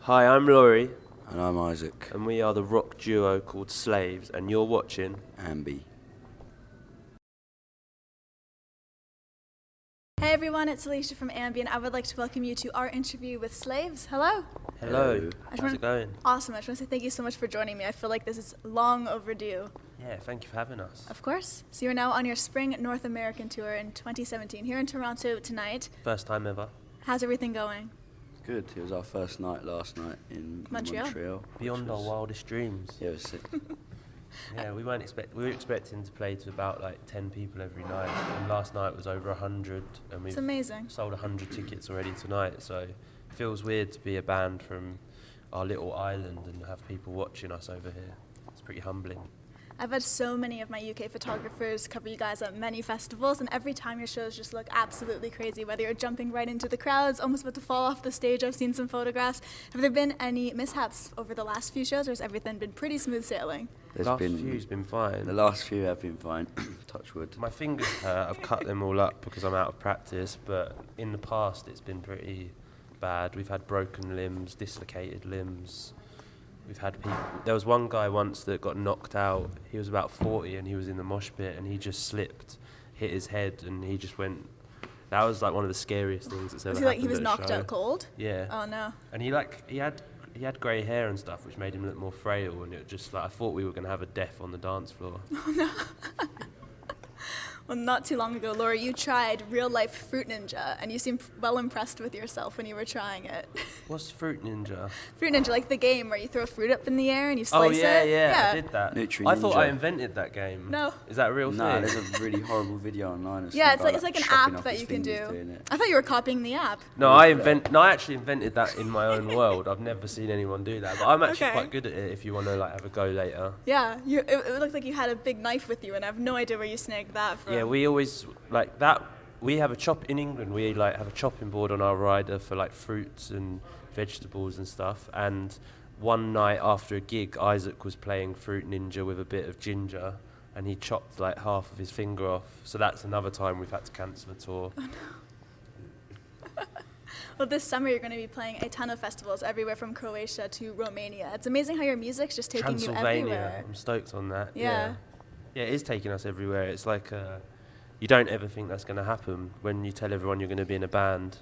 Hi, I'm Laurie, And I'm Isaac. and we are the rock duo called Slaves, and you're watching AMBY. Hey everyone, it's Alicia from AMBY, and I would like to welcome you to our interview with Slaves. Hello. Hello. How's it going? Awesome. I just want to say thank you so much for joining me. I feel like this is long overdue. Yeah, thank you for having us. Of course. So you're now on your spring North American tour in 2017 here in Toronto tonight. First time ever. How's everything going? Good. It was our first night last night in Montreal. Beyond our wildest dreams. Yeah, it was sick. Yeah, we were expecting to play to about like 10 people every night, and last night was over 100, and we've It's amazing. sold 100 tickets already tonight, so it feels weird to be a band from our little island and have people watching us over here. It's pretty humbling. I've had so many of my UK photographers cover you guys at many festivals, and every time your shows just look absolutely crazy, whether you're jumping right into the crowds, almost about to fall off the stage. I've seen some photographs. Have there been any mishaps over the last few shows, or has everything been pretty smooth sailing? The last few's been fine. The last few have been fine. Touch wood. My fingers hurt. I've cut them all up because I'm out of practice, but in the past it's been pretty bad. We've had broken limbs, dislocated limbs. We've had people. There was one guy once that got knocked out. He was about 40 and he was in the mosh pit and he just slipped, hit his head, and he just went. That was like one of the scariest things that's ever Was he happened. like he was at a knocked show. out cold? Yeah. Oh no. And he had grey hair and stuff, which made him look more frail. And it just like I thought we were gonna have a death on the dance floor. Oh no. Well, not too long ago, Laura, you tried real life Fruit Ninja, and you seemed well impressed with yourself when you were trying it. What's Fruit Ninja? Fruit Ninja, like the game where you throw fruit up in the air and you slice it. I did that. Nutri I thought I Ninja. invented that game. No. Is that a real No, thing? there's a really horrible video online. Of Yeah, some it's guy, like an chopping app off that his you can fingers do. doing it. I thought you were copying the app. No, I actually invented that in my own world. I've never seen anyone do that, but I'm actually Okay. quite good at it. If you want to like have a go later. Yeah, it looked like you had a big knife with you, and I have no idea where you snagged that from. Yeah, we always like that. We have in England. We like have a chopping board on our rider for like fruits and vegetables and stuff. And one night after a gig, Isaac was playing Fruit Ninja with a bit of ginger, and he chopped like half of his finger off. So that's another time we've had to cancel a tour. Oh, no. Well, this summer you're going to be playing a ton of festivals everywhere from Croatia to Romania. It's amazing how your music's just taking you Transylvania. everywhere. I'm stoked on that. Yeah. Yeah, it is taking us everywhere. It's like you don't ever think that's going to happen. When you tell everyone you're going to be in a band,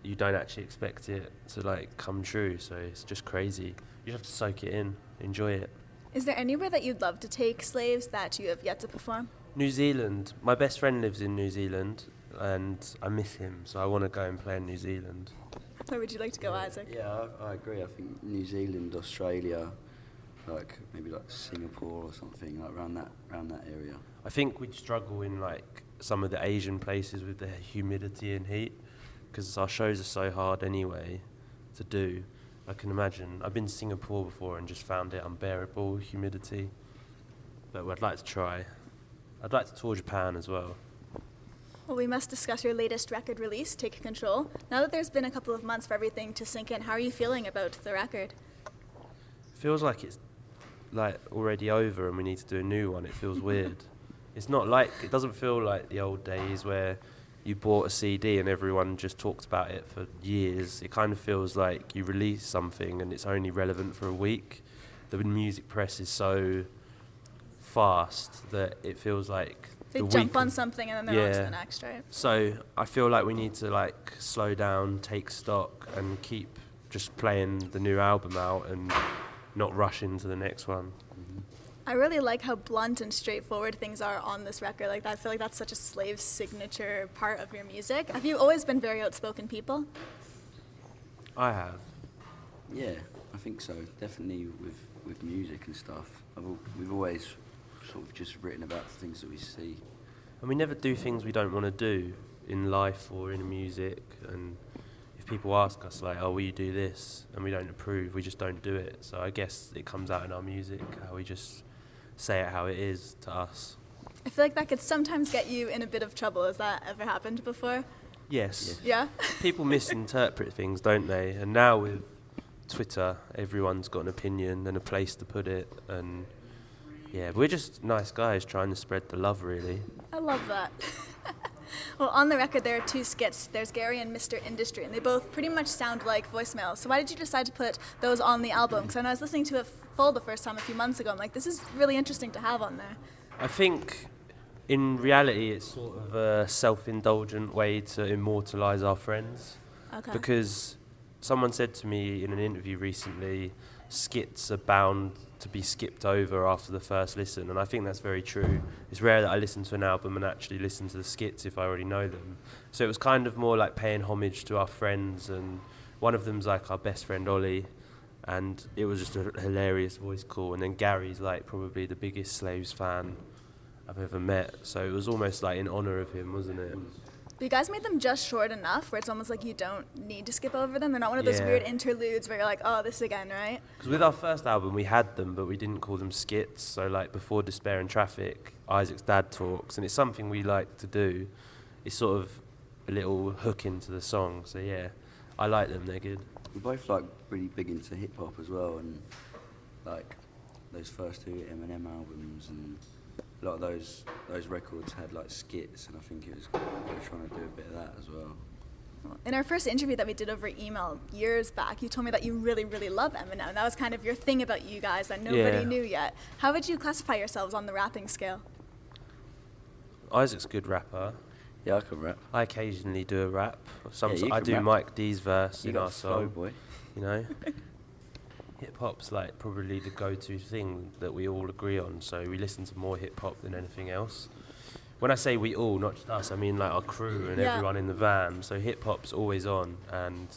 you don't actually expect it to like come true. So it's just crazy. You have to soak it in, enjoy it. Is there anywhere that you'd love to take Slaves that you have yet to perform? New Zealand. My best friend lives in New Zealand, and I miss him. So I want to go and play in New Zealand. Where would you like to go, Isaac? Yeah, I agree. I think New Zealand, Australia, maybe like Singapore or something, like around that area. I think we'd struggle in like some of the Asian places with the humidity and heat, because our shows are so hard anyway to do. I can imagine. I've been to Singapore before and just found it unbearable, humidity. But I'd like to try. I'd like to tour Japan as well. Well, we must discuss your latest record release, Take Control. Now that there's been a couple of months for everything to sink in, how are you feeling about the record? Feels like it's like already over and we need to do a new one. It feels weird. It doesn't feel like the old days where you bought a CD and everyone just talked about it for years. It kind of feels like you release something and it's only relevant for a week. The music press is so fast that it feels like They jump on something and then they're on to the next, right? So I feel like we need to like slow down, take stock, and keep just playing the new album out and not rush into the next one. I really like how blunt and straightforward things are on this record. Like, I feel like that's such a Slave signature part of your music. Have you always been very outspoken people? I have. Yeah, I think so. Definitely with music and stuff. We've always sort of just written about the things that we see. And we never do things we don't want to do in life or in music. And if people ask us, like, oh, will you do this? And we don't approve, we just don't do it. So I guess it comes out in our music, how we just say it how it is to us. I feel like that could sometimes get you in a bit of trouble. Has that ever happened before? Yes. Yeah? People misinterpret things, don't they? And now with Twitter, everyone's got an opinion and a place to put it. And yeah, we're just nice guys trying to spread the love, really. I love that. Well, on the record, there are two skits. There's Gary and Mr. Industry, and they both pretty much sound like voicemails. So why did you decide to put those on the album? Because I know I was listening to it full the first time a few months ago. I'm like, this is really interesting to have on there. I think in reality it's sort of a self-indulgent way to immortalise our friends. Okay. Because someone said to me in an interview recently, skits are bound to be skipped over after the first listen, and I think that's very true. It's rare that I listen to an album and actually listen to the skits if I already know them. So it was kind of more like paying homage to our friends, and one of them's like our best friend Ollie, and it was just a hilarious voice call. And then Gary's like probably the biggest Slaves fan I've ever met, so it was almost like in honour of him, wasn't it? But you guys made them just short enough where it's almost like you don't need to skip over them. They're not one of those weird interludes where you're like, oh, this again, right? Because with our first album, we had them, but we didn't call them skits. So, like, before Despair and Traffic, Isaac's dad talks, and it's something we like to do. It's sort of a little hook into the song. So, yeah, I like them. They're good. We're both like really big into hip hop as well, and like those first two Eminem albums, and a lot of those records had like skits, and I think we were trying to do a bit of that as well. In our first interview that we did over email years back, you told me that you really, really love Eminem. That was kind of your thing about you guys that nobody knew yet. How would you classify yourselves on the rapping scale? Isaac's a good rapper. Yeah, I can rap. I occasionally do a rap. You I can do rap. Mike D's verse You in got our a flow, song. boy. You know, hip hop's like probably the go-to thing that we all agree on. So we listen to more hip hop than anything else. When I say we all, not just us, I mean like our crew and everyone in the van. So hip hop's always on, and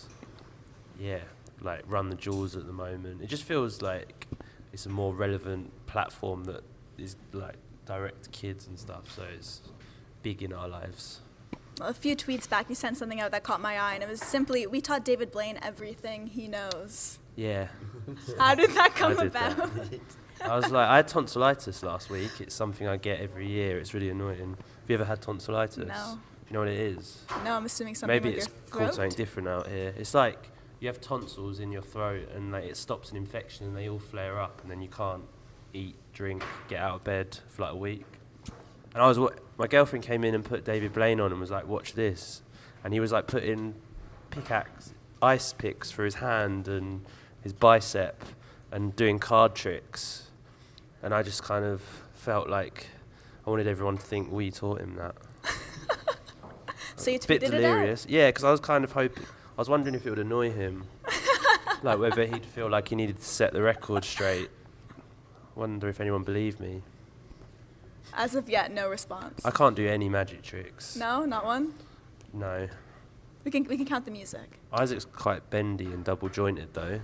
yeah, like Run the Jewels at the moment. It just feels like it's a more relevant platform that is like direct to kids and stuff. So it's big in our lives. Well, a few tweets back, you sent something out that caught my eye, and it was simply, we taught David Blaine everything he knows. Yeah. How did that come I did about? that. I was like, I had tonsillitis last week. It's something I get every year. It's really annoying. Have you ever had tonsillitis? No. Do you know what it is? No, I'm assuming something Maybe with it's your called throat. something different out here. It's like you have tonsils in your throat, and like it stops an infection, and they all flare up, and then you can't eat, drink, get out of bed for like a week. And my girlfriend came in and put David Blaine on and was like, watch this. And he was like putting ice picks for his hand and his bicep and doing card tricks. And I just kind of felt like I wanted everyone to think we taught him that. So you tweeted Bit it out? delirious. Yeah, because I was kind of hoping, I was wondering if it would annoy him. Like whether he'd feel like he needed to set the record straight. Wonder if anyone believed me. As of yet, no response. I can't do any magic tricks. No, not one? No. We can count the music. Isaac's quite bendy and double jointed though.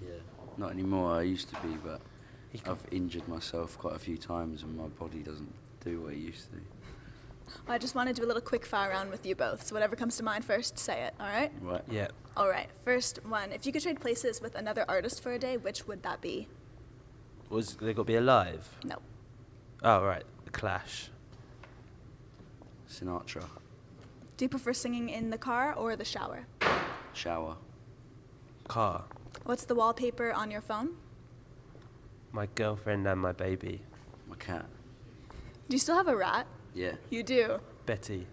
Yeah. Not anymore. I used to be, but I've injured myself quite a few times, and my body doesn't do what it used to. I just want to do a little quick fire round with you both. So whatever comes to mind first, say it. All right? Right. Yeah. All right. First one. If you could trade places with another artist for a day, which would that be? Was they got to be alive? No. Oh right, The Clash. Sinatra. Do you prefer singing in the car or the shower? Shower. Car. What's the wallpaper on your phone? My girlfriend and my baby. My cat. Do you still have a rat? Yeah. You do. Betty.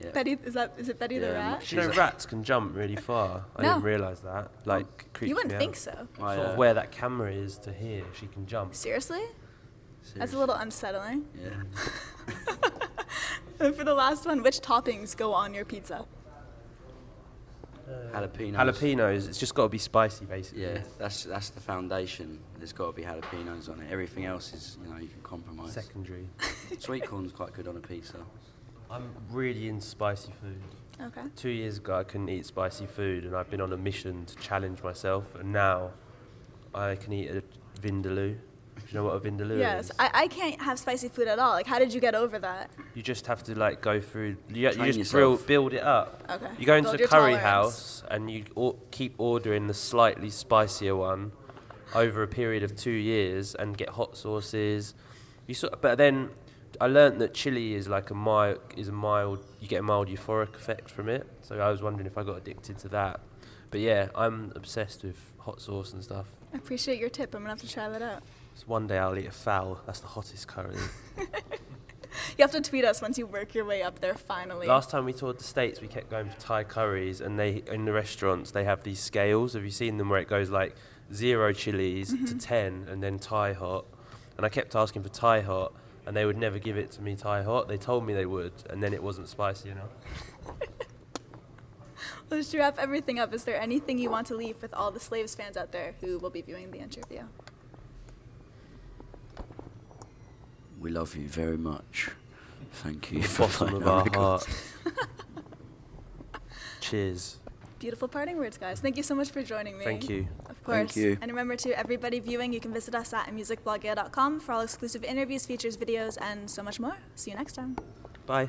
Yeah. Betty, is it Betty the Yeah, rat? She's You know, a- rats can jump really far. I No. didn't realise that. Like, creeps You wouldn't me think out. so. My, Sort of where that camera is to here, she can jump. Seriously? That's a seriously. little unsettling. Yeah. And for the last one, which toppings go on your pizza? Jalapenos. Jalapenos. It's just got to be spicy, basically. Yeah, that's the foundation. There's got to be jalapenos on it. Everything else is, you can compromise. Secondary. Sweet corn's quite good on a pizza. I'm really into spicy food. Okay. 2 years ago, I couldn't eat spicy food, and I've been on a mission to challenge myself. And now, I can eat a vindaloo. Do you know what a vindaloo Yes, is? I can't have spicy food at all. Like, how did you get over that? You just have to like go through. You Train just yourself. build it up. Okay. You go into Build the your curry tolerance. house and you keep ordering the slightly spicier one over a period of 2 years and get hot sauces. But then I learnt that chili is like a mild. You get a mild euphoric effect from it. So I was wondering if I got addicted to that. But yeah, I'm obsessed with hot sauce and stuff. I appreciate your tip. I'm gonna have to try that out. So one day I'll eat a fowl. That's the hottest curry. You have to tweet us once you work your way up there finally. Last time we toured the States, we kept going for Thai curries, and they in the restaurants they have these scales. Have you seen them where it goes like 0 chilies to 10, and then Thai hot? And I kept asking for Thai hot, and they would never give it to me Thai hot. They told me they would, and then it wasn't spicy enough. Well, just to wrap everything up, is there anything you want to leave with all the Slaves fans out there who will be viewing the interview? We love you very much. Thank you The for bottom buying of our records. heart. Cheers. Beautiful parting words, guys. Thank you so much for joining me. Thank you. Of course. Thank you. And remember, to everybody viewing, you can visit us at musicblogger.com for all exclusive interviews, features, videos, and so much more. See you next time. Bye.